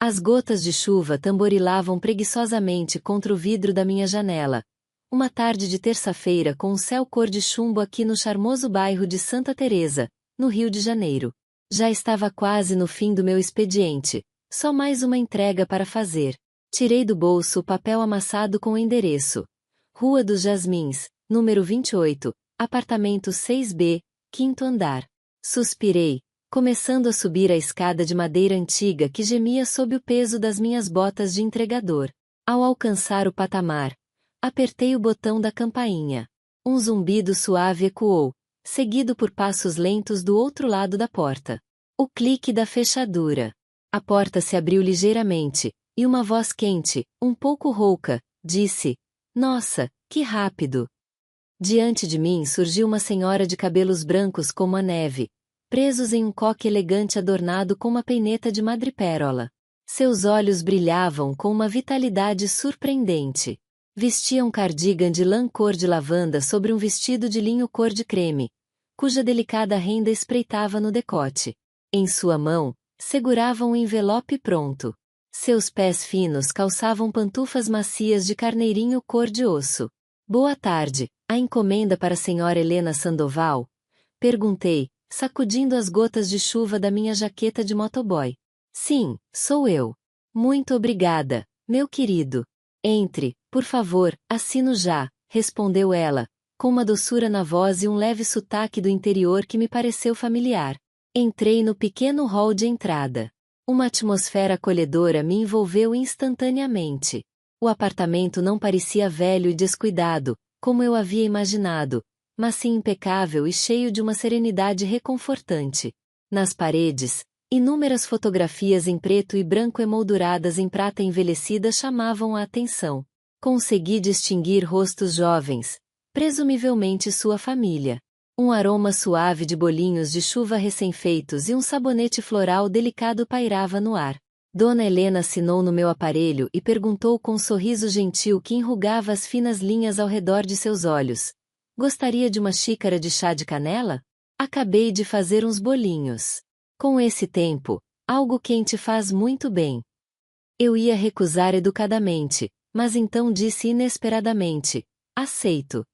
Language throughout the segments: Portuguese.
As gotas de chuva tamborilavam preguiçosamente contra o vidro da minha janela. Uma tarde de terça-feira com um céu cor de chumbo aqui no charmoso bairro de Santa Teresa, no Rio de Janeiro. Já estava quase no fim do meu expediente, só mais uma entrega para fazer. Tirei do bolso o papel amassado com o endereço. Rua dos Jasmins, número 28, apartamento 6B, quinto andar. Suspirei, começando a subir a escada de madeira antiga que gemia sob o peso das minhas botas de entregador. Ao alcançar o patamar, apertei o botão da campainha. Um zumbido suave ecoou, seguido por passos lentos do outro lado da porta. O clique da fechadura. A porta se abriu ligeiramente, e uma voz quente, um pouco rouca, disse: "Nossa, que rápido!" Diante de mim surgiu uma senhora de cabelos brancos como a neve, presos em um coque elegante adornado com uma peineta de madrepérola. Seus olhos brilhavam com uma vitalidade surpreendente. Vestia um cardigan de lã cor de lavanda sobre um vestido de linho cor de creme, cuja delicada renda espreitava no decote. Em sua mão, segurava um envelope pronto. Seus pés finos calçavam pantufas macias de carneirinho cor de osso. "Boa tarde, a encomenda para a senhora Helena Sandoval?" Perguntei, sacudindo as gotas de chuva da minha jaqueta de motoboy. "Sim, sou eu." "Muito obrigada, meu querido. Entre, por favor, assino já", respondeu ela, com uma doçura na voz e um leve sotaque do interior que me pareceu familiar. Entrei no pequeno hall de entrada. Uma atmosfera acolhedora me envolveu instantaneamente. O apartamento não parecia velho e descuidado, como eu havia imaginado, mas sim impecável e cheio de uma serenidade reconfortante. Nas paredes, inúmeras fotografias em preto e branco emolduradas em prata envelhecida chamavam a atenção. Consegui distinguir rostos jovens, presumivelmente sua família. Um aroma suave de bolinhos de chuva recém-feitos e um sabonete floral delicado pairava no ar. Dona Helena assinou no meu aparelho e perguntou com um sorriso gentil que enrugava as finas linhas ao redor de seus olhos: "Gostaria de uma xícara de chá de canela? Acabei de fazer uns bolinhos. Com esse tempo, algo quente faz muito bem." Eu ia recusar educadamente, mas então disse inesperadamente: "Aceito."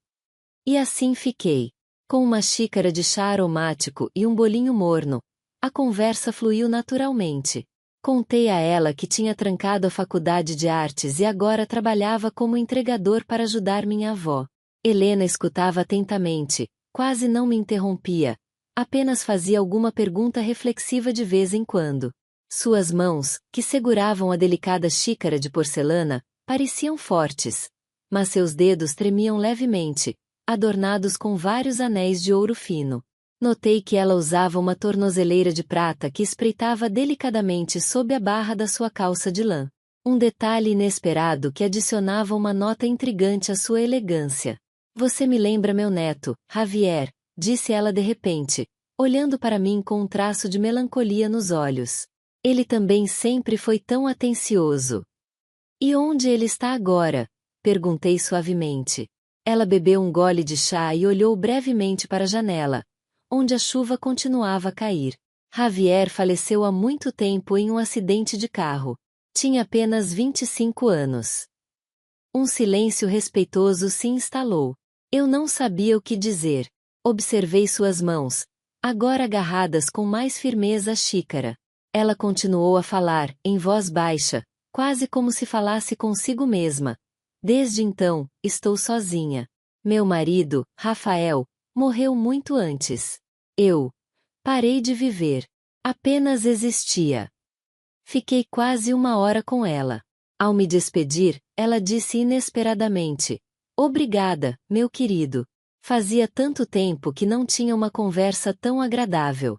E assim fiquei. Com uma xícara de chá aromático e um bolinho morno, a conversa fluiu naturalmente. Contei a ela que tinha trancado a faculdade de artes e agora trabalhava como entregador para ajudar minha avó. Helena escutava atentamente, quase não me interrompia, apenas fazia alguma pergunta reflexiva de vez em quando. Suas mãos, que seguravam a delicada xícara de porcelana, pareciam fortes, mas seus dedos tremiam levemente, adornados com vários anéis de ouro fino. Notei que ela usava uma tornozeleira de prata que espreitava delicadamente sob a barra da sua calça de lã. Um detalhe inesperado que adicionava uma nota intrigante à sua elegância. "Você me lembra meu neto, Javier", disse ela de repente, olhando para mim com um traço de melancolia nos olhos. "Ele também sempre foi tão atencioso." "E onde ele está agora?" perguntei suavemente. Ela bebeu um gole de chá e olhou brevemente para a janela, onde a chuva continuava a cair. "Javier faleceu há muito tempo em um acidente de carro. Tinha apenas 25 anos." Um silêncio respeitoso se instalou. Eu não sabia o que dizer. Observei suas mãos, agora agarradas com mais firmeza à xícara. Ela continuou a falar, em voz baixa, quase como se falasse consigo mesma. "Desde então, estou sozinha. Meu marido, Rafael, morreu muito antes. Eu parei de viver. Apenas existia." Fiquei quase uma hora com ela. Ao me despedir, ela disse inesperadamente: "Obrigada, meu querido. Fazia tanto tempo que não tinha uma conversa tão agradável."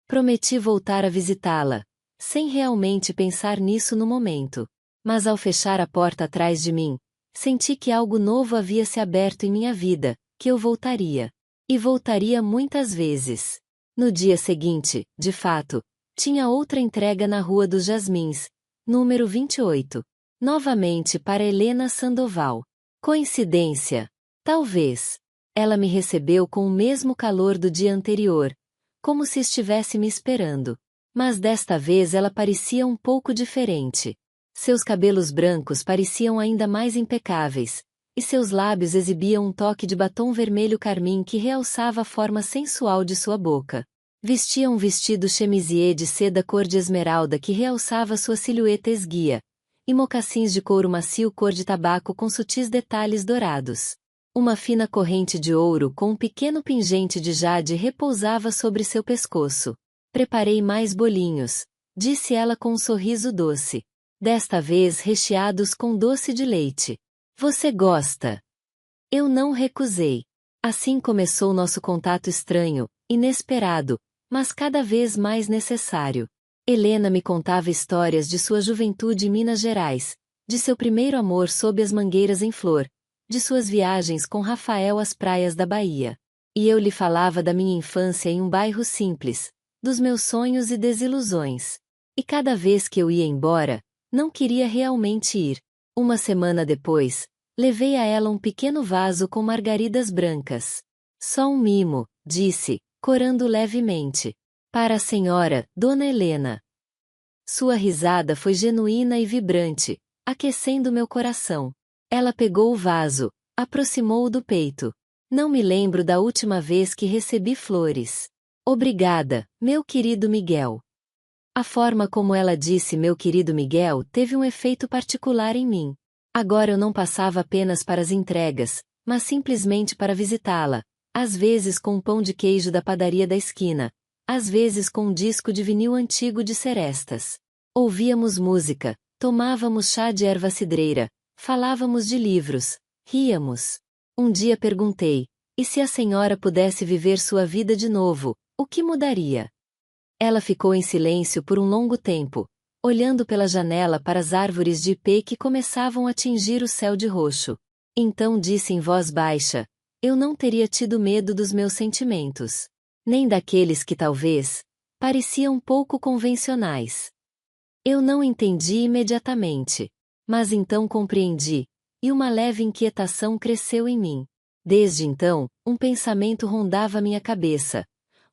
Prometi voltar a visitá-la, sem realmente pensar nisso no momento. Mas ao fechar a porta atrás de mim, senti que algo novo havia se aberto em minha vida, que eu voltaria. E voltaria muitas vezes. No dia seguinte, de fato, tinha outra entrega na Rua dos Jasmins, número 28. Novamente para Helena Sandoval. Coincidência? Talvez. Ela me recebeu com o mesmo calor do dia anterior, como se estivesse me esperando. Mas desta vez ela parecia um pouco diferente. Seus cabelos brancos pareciam ainda mais impecáveis, e seus lábios exibiam um toque de batom vermelho carmim que realçava a forma sensual de sua boca. Vestia um vestido chemisier de seda cor de esmeralda que realçava sua silhueta esguia, e mocassins de couro macio cor de tabaco com sutis detalhes dourados. Uma fina corrente de ouro com um pequeno pingente de jade repousava sobre seu pescoço. Preparei mais bolinhos, disse ela com um sorriso doce. Desta vez recheados com doce de leite. Você gosta? Eu não recusei. Assim começou nosso contato estranho, inesperado, mas cada vez mais necessário. Helena me contava histórias de sua juventude em Minas Gerais, de seu primeiro amor sob as mangueiras em flor, de suas viagens com Rafael às praias da Bahia. E eu lhe falava da minha infância em um bairro simples, dos meus sonhos e desilusões. E cada vez que eu ia embora, não queria realmente ir. Uma semana depois, levei a ela um pequeno vaso com margaridas brancas. Só um mimo, disse, corando levemente. Para a senhora, Dona Helena. Sua risada foi genuína e vibrante, aquecendo meu coração. Ela pegou o vaso, aproximou-o do peito. Não me lembro da última vez que recebi flores. Obrigada, meu querido Miguel. A forma como ela disse meu querido Miguel teve um efeito particular em mim. Agora eu não passava apenas para as entregas, mas simplesmente para visitá-la, às vezes com um pão de queijo da padaria da esquina, às vezes com um disco de vinil antigo de Serestas. Ouvíamos música, tomávamos chá de erva cidreira, falávamos de livros, ríamos. Um dia perguntei, e se a senhora pudesse viver sua vida de novo, o que mudaria? Ela ficou em silêncio por um longo tempo, olhando pela janela para as árvores de ipê que começavam a tingir o céu de roxo. Então disse em voz baixa, eu não teria tido medo dos meus sentimentos. Nem daqueles que talvez pareciam pouco convencionais. Eu não entendi imediatamente, mas então compreendi, e uma leve inquietação cresceu em mim. Desde então, um pensamento rondava minha cabeça.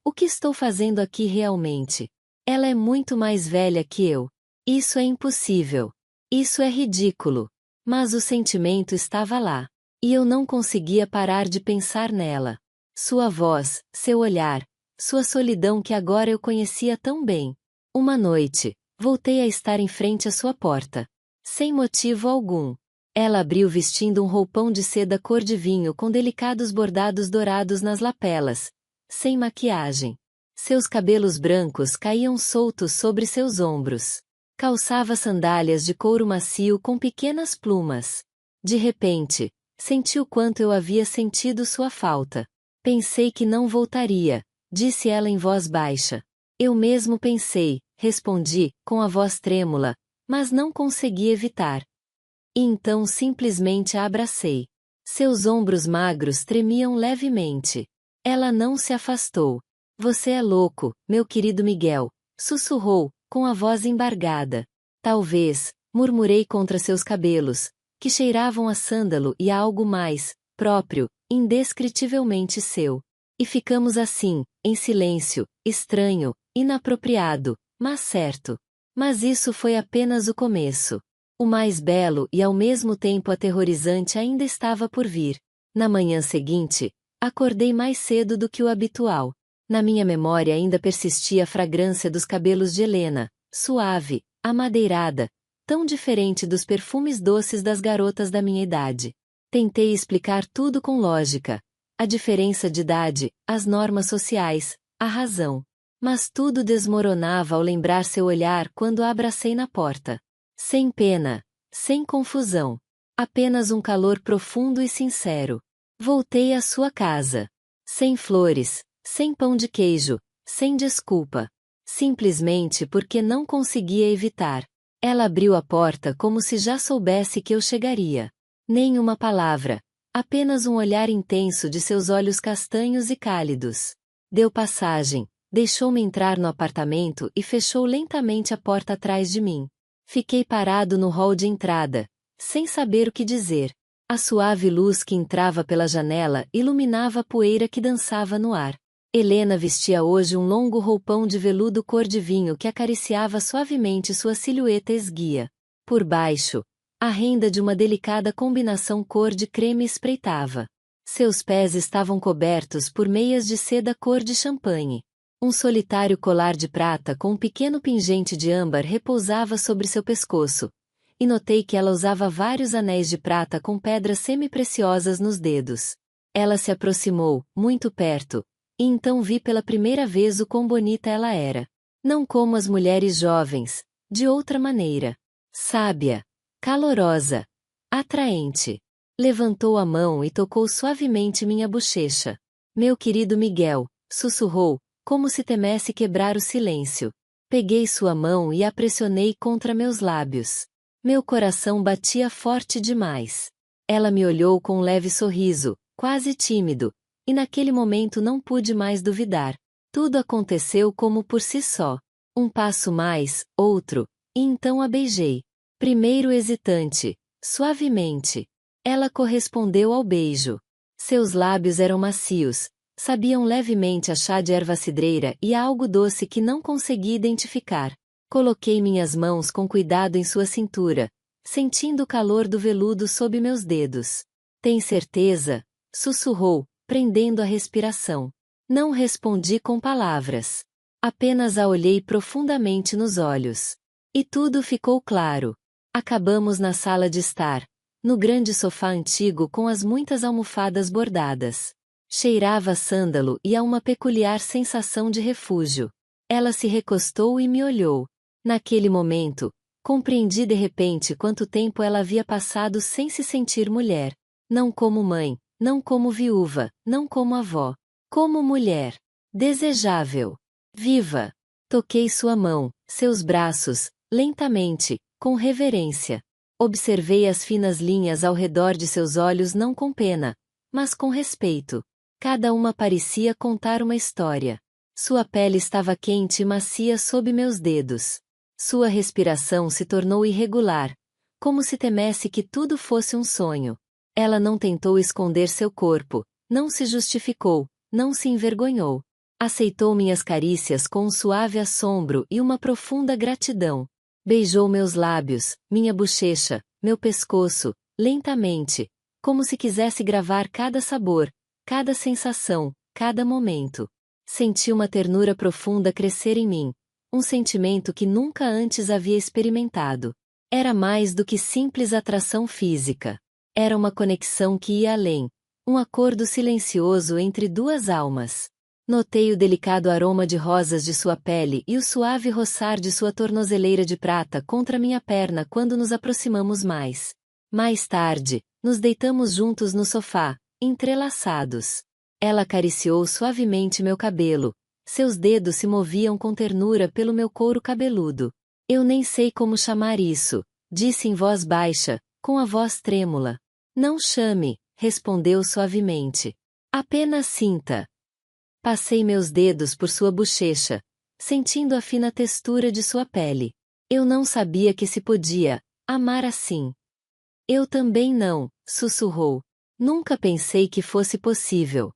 O que estou fazendo aqui realmente? Ela é muito mais velha que eu. Isso é impossível. Isso é ridículo. Mas o sentimento estava lá, e eu não conseguia parar de pensar nela. Sua voz, seu olhar, sua solidão que agora eu conhecia tão bem. Uma noite, voltei a estar em frente à sua porta. Sem motivo algum. Ela abriu vestindo um roupão de seda cor de vinho com delicados bordados dourados nas lapelas, sem maquiagem. Seus cabelos brancos caíam soltos sobre seus ombros. Calçava sandálias de couro macio com pequenas plumas. De repente, senti o quanto eu havia sentido sua falta. Pensei que não voltaria, disse ela em voz baixa. Eu mesmo pensei, respondi, com a voz trêmula, mas não consegui evitar. E então simplesmente a abracei. Seus ombros magros tremiam levemente. Ela não se afastou. Você é louco, meu querido Miguel, sussurrou, com a voz embargada. Talvez, murmurei contra seus cabelos, que cheiravam a sândalo e a algo mais, próprio, indescritivelmente seu. E ficamos assim, em silêncio, estranho, inapropriado, mas certo. Mas isso foi apenas o começo. O mais belo e ao mesmo tempo aterrorizante ainda estava por vir. Na manhã seguinte, acordei mais cedo do que o habitual. Na minha memória ainda persistia a fragrância dos cabelos de Helena, suave, amadeirada, tão diferente dos perfumes doces das garotas da minha idade. Tentei explicar tudo com lógica. A diferença de idade, as normas sociais, a razão. Mas tudo desmoronava ao lembrar seu olhar quando a abracei na porta. Sem pena, sem confusão. Apenas um calor profundo e sincero. Voltei à sua casa. Sem flores, sem pão de queijo, sem desculpa. Simplesmente porque não conseguia evitar. Ela abriu a porta como se já soubesse que eu chegaria. Nem uma palavra. Apenas um olhar intenso de seus olhos castanhos e cálidos. Deu passagem, deixou-me entrar no apartamento e fechou lentamente a porta atrás de mim. Fiquei parado no hall de entrada, sem saber o que dizer. A suave luz que entrava pela janela iluminava a poeira que dançava no ar. Helena vestia hoje um longo roupão de veludo cor de vinho que acariciava suavemente sua silhueta esguia. Por baixo, a renda de uma delicada combinação cor de creme espreitava. Seus pés estavam cobertos por meias de seda cor de champanhe. Um solitário colar de prata com um pequeno pingente de âmbar repousava sobre seu pescoço, e notei que ela usava vários anéis de prata com pedras semi-preciosas nos dedos. Ela se aproximou, muito perto, e então vi pela primeira vez o quão bonita ela era. Não como as mulheres jovens, de outra maneira. Sábia, calorosa, atraente. Levantou a mão e tocou suavemente minha bochecha. Meu querido Miguel, sussurrou, como se temesse quebrar o silêncio. Peguei sua mão e a pressionei contra meus lábios. Meu coração batia forte demais. Ela me olhou com um leve sorriso, quase tímido, e naquele momento não pude mais duvidar. Tudo aconteceu como por si só. Um passo mais, outro, e então a beijei. Primeiro hesitante, suavemente. Ela correspondeu ao beijo. Seus lábios eram macios, sabiam levemente a chá de erva cidreira e a algo doce que não consegui identificar. Coloquei minhas mãos com cuidado em sua cintura, sentindo o calor do veludo sob meus dedos. Tem certeza? Sussurrou, prendendo a respiração. Não respondi com palavras. Apenas a olhei profundamente nos olhos. E tudo ficou claro. Acabamos na sala de estar, no grande sofá antigo com as muitas almofadas bordadas. Cheirava a sândalo e a uma peculiar sensação de refúgio. Ela se recostou e me olhou. Naquele momento, compreendi de repente quanto tempo ela havia passado sem se sentir mulher. Não como mãe, não como viúva, não como avó. Como mulher. Desejável. Viva. Toquei sua mão, seus braços, lentamente, com reverência. Observei as finas linhas ao redor de seus olhos não com pena, mas com respeito. Cada uma parecia contar uma história. Sua pele estava quente e macia sob meus dedos. Sua respiração se tornou irregular, como se temesse que tudo fosse um sonho. Ela não tentou esconder seu corpo, não se justificou, não se envergonhou. Aceitou minhas carícias com um suave assombro e uma profunda gratidão. Beijou meus lábios, minha bochecha, meu pescoço, lentamente, como se quisesse gravar cada sabor, cada sensação, cada momento. Senti uma ternura profunda crescer em mim, um sentimento que nunca antes havia experimentado. Era mais do que simples atração física. Era uma conexão que ia além, um acordo silencioso entre duas almas. Notei o delicado aroma de rosas de sua pele e o suave roçar de sua tornozeleira de prata contra minha perna quando nos aproximamos mais. Mais tarde, nos deitamos juntos no sofá, entrelaçados. Ela acariciou suavemente meu cabelo. Seus dedos se moviam com ternura pelo meu couro cabeludo. Eu nem sei como chamar isso, disse em voz baixa, com a voz trêmula. Não chame, respondeu suavemente. Apenas sinta. Passei meus dedos por sua bochecha, sentindo a fina textura de sua pele. Eu não sabia que se podia amar assim. Eu também não, sussurrou. Nunca pensei que fosse possível.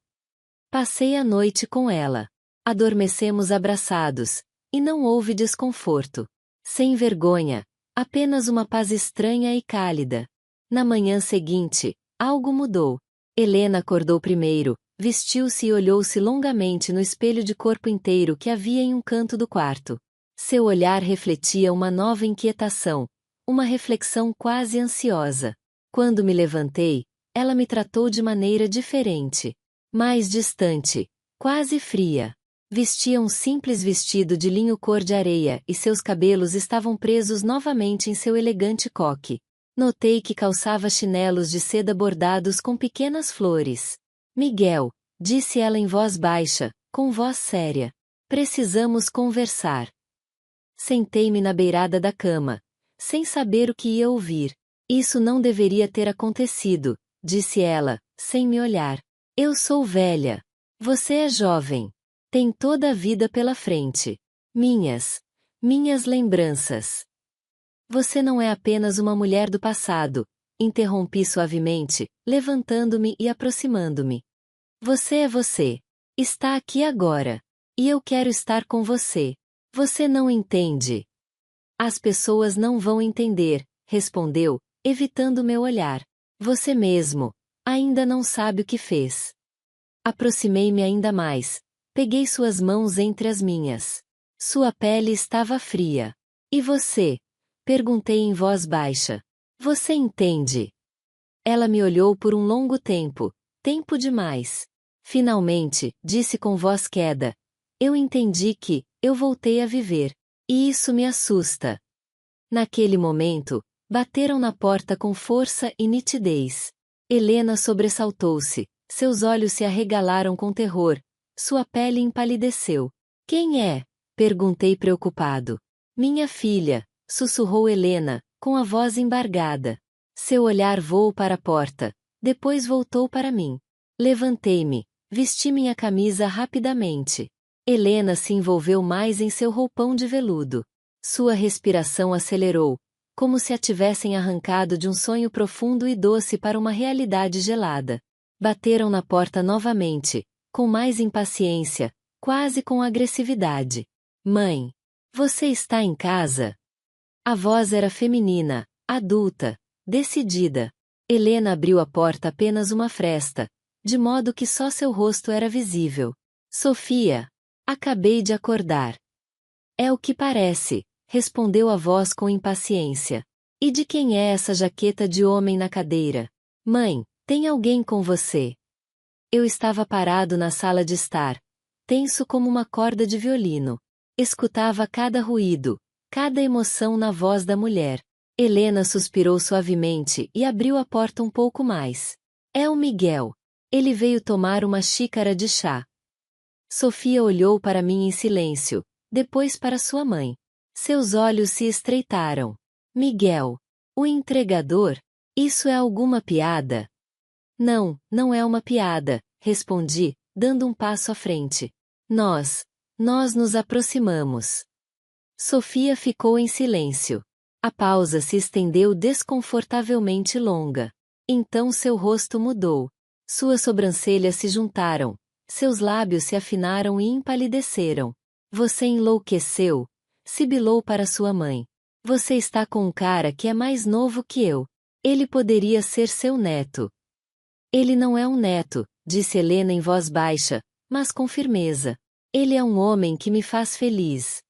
Passei a noite com ela. Adormecemos abraçados, e não houve desconforto. Sem vergonha, apenas uma paz estranha e cálida. Na manhã seguinte, algo mudou. Helena acordou primeiro, vestiu-se e olhou-se longamente no espelho de corpo inteiro que havia em um canto do quarto. Seu olhar refletia uma nova inquietação, uma reflexão quase ansiosa. Quando me levantei, ela me tratou de maneira diferente. Mais distante, quase fria. Vestia um simples vestido de linho cor de areia e seus cabelos estavam presos novamente em seu elegante coque. Notei que calçava chinelos de seda bordados com pequenas flores. Miguel, disse ela em voz baixa, com voz séria. Precisamos conversar. Sentei-me na beirada da cama, sem saber o que ia ouvir. Isso não deveria ter acontecido, disse ela, sem me olhar. Eu sou velha. Você é jovem. Tem toda a vida pela frente. Minhas lembranças. Você não é apenas uma mulher do passado, interrompi suavemente, levantando-me e aproximando-me. Você é você. Está aqui agora. E eu quero estar com você. Você não entende. As pessoas não vão entender, respondeu, evitando meu olhar. Você mesmo ainda não sabe o que fez. Aproximei-me ainda mais. Peguei suas mãos entre as minhas. Sua pele estava fria. E você? Perguntei em voz baixa. Você entende? Ela me olhou por um longo tempo. Tempo demais. Finalmente, disse com voz queda. Eu entendi que eu voltei a viver. E isso me assusta. Naquele momento, bateram na porta com força e nitidez. Helena sobressaltou-se. Seus olhos se arregalaram com terror. Sua pele empalideceu. Quem é? Perguntei preocupado. Minha filha, sussurrou Helena, com a voz embargada. Seu olhar voou para a porta. Depois voltou para mim. Levantei-me. Vesti minha camisa rapidamente. Helena se envolveu mais em seu roupão de veludo. Sua respiração acelerou, como se a tivessem arrancado de um sonho profundo e doce para uma realidade gelada. Bateram na porta novamente, com mais impaciência, quase com agressividade. Mãe, você está em casa? A voz era feminina, adulta, decidida. Helena abriu a porta apenas uma fresta, de modo que só seu rosto era visível. Sofia, acabei de acordar. É o que parece, respondeu a voz com impaciência. E de quem é essa jaqueta de homem na cadeira? Mãe, tem alguém com você? Eu estava parado na sala de estar, tenso como uma corda de violino. Escutava cada ruído, cada emoção na voz da mulher. Helena suspirou suavemente e abriu a porta um pouco mais. É o Miguel. Ele veio tomar uma xícara de chá. Sofia olhou para mim em silêncio, depois para sua mãe. Seus olhos se estreitaram. Miguel, o entregador? Isso é alguma piada? Não, não é uma piada, respondi, dando um passo à frente. Nós nos aproximamos. Sofia ficou em silêncio. A pausa se estendeu desconfortavelmente longa. Então seu rosto mudou. Suas sobrancelhas se juntaram. Seus lábios se afinaram e empalideceram. Você enlouqueceu? Sibilou para sua mãe. Você está com um cara que é mais novo que eu. Ele poderia ser seu neto. Ele não é um neto, disse Helena em voz baixa, mas com firmeza. Ele é um homem que me faz feliz.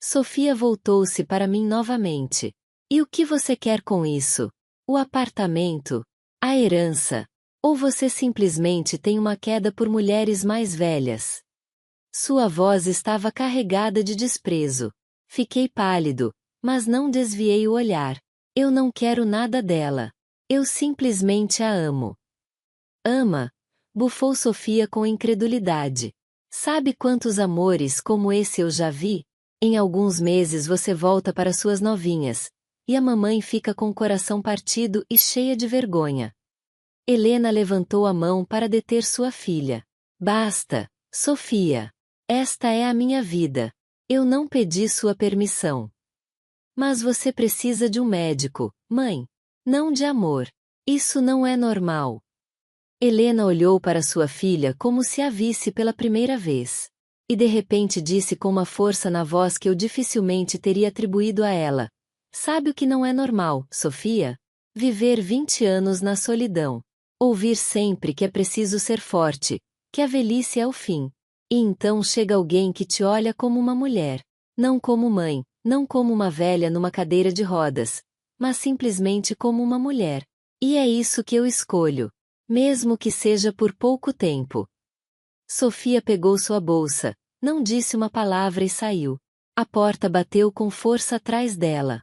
Sofia voltou-se para mim novamente. E o que você quer com isso? O apartamento? A herança? Ou você simplesmente tem uma queda por mulheres mais velhas? Sua voz estava carregada de desprezo. Fiquei pálido, mas não desviei o olhar. Eu não quero nada dela. Eu simplesmente a amo. Ama? Bufou Sofia com incredulidade. Sabe quantos amores como esse eu já vi? Em alguns meses você volta para suas novinhas, e a mamãe fica com o coração partido e cheia de vergonha. Helena levantou a mão para deter sua filha. Basta, Sofia. Esta é a minha vida. Eu não pedi sua permissão. Mas você precisa de um médico, mãe. Não de amor. Isso não é normal. Helena olhou para sua filha como se a visse pela primeira vez. E de repente disse com uma força na voz que eu dificilmente teria atribuído a ela. Sabe o que não é normal, Sofia? Viver 20 anos na solidão. Ouvir sempre que é preciso ser forte, que a velhice é o fim. E então chega alguém que te olha como uma mulher. Não como mãe, não como uma velha numa cadeira de rodas, mas simplesmente como uma mulher. E é isso que eu escolho. Mesmo que seja por pouco tempo. Sofia pegou sua bolsa, não disse uma palavra e saiu. A porta bateu com força atrás dela.